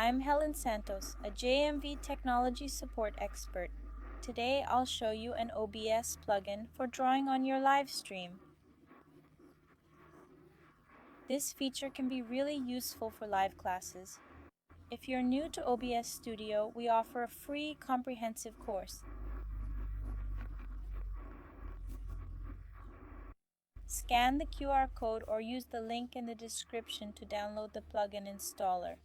I'm Helen Santos, a JMV technology support expert. Today I'll show you an OBS plugin for drawing on your live stream. This feature can be really useful for live classes. If you're new to OBS Studio, we offer a free comprehensive course. Scan the QR code or use the link in the description to download the plugin installer.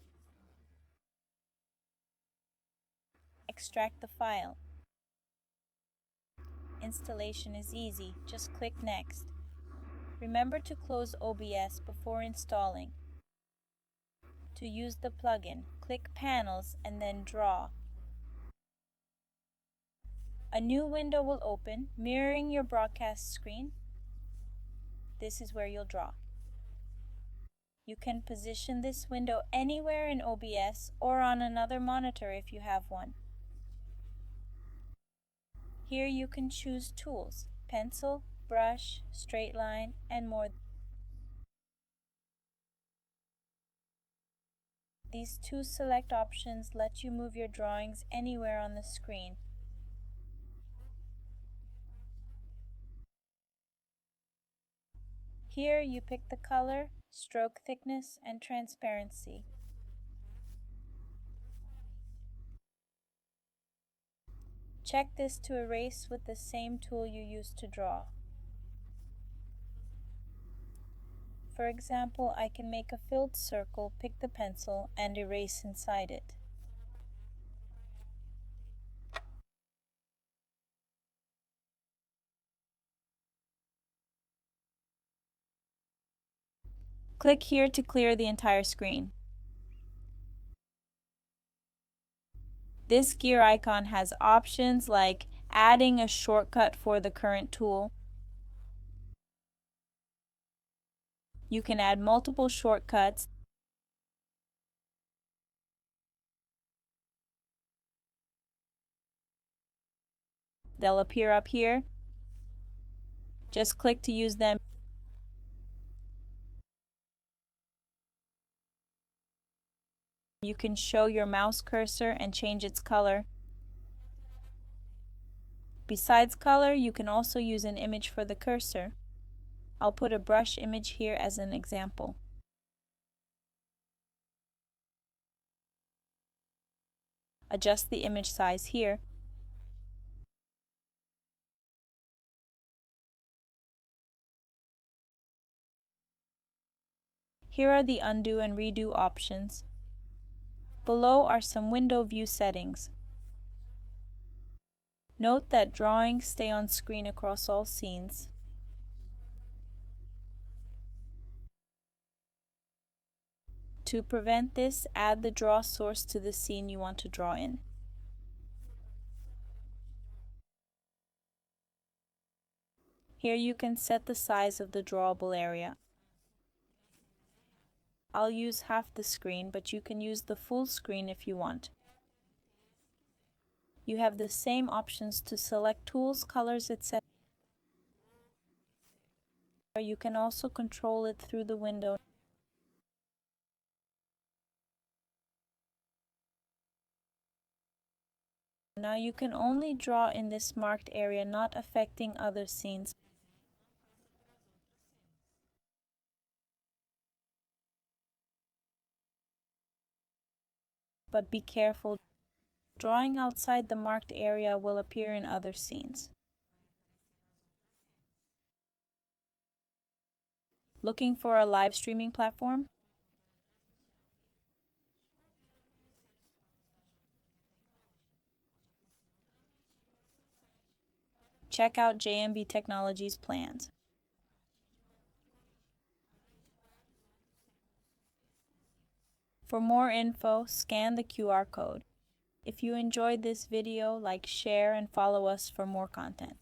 Extract the file. Installation is easy, just click Next. Remember to close OBS before installing. To use the plugin, click Panels and then Draw. A new window will open, mirroring your broadcast screen. This is where you'll draw. You can position this window anywhere in OBS or on another monitor if you have one. Here you can choose tools, pencil, brush, straight line, and more. These two select options let you move your drawings anywhere on the screen. Here you pick the color, stroke thickness, and transparency. Check this to erase with the same tool you used to draw. For example, I can make a filled circle, pick the pencil, and erase inside it. Click here to clear the entire screen. This gear icon has options like adding a shortcut for the current tool. You can add multiple shortcuts. They'll appear up here. Just click to use them. You can show your mouse cursor and change its color. Besides color, you can also use an image for the cursor. I'll put a brush image here as an example. Adjust the image size here. Here are the undo and redo options. Below are some window view settings. Note that drawings stay on screen across all scenes. To prevent this, add the draw source to the scene you want to draw in. Here you can set the size of the drawable area. I'll use half the screen, but you can use the full screen if you want. You have the same options to select tools, colors, etc. You can also control it through the window. Now you can only draw in this marked area, not affecting other scenes. But be careful. Drawing outside the marked area will appear in other scenes. Looking for a live streaming platform? Check out JMB Technology's plans. For more info, scan the QR code. If you enjoyed this video, like, share, and follow us for more content.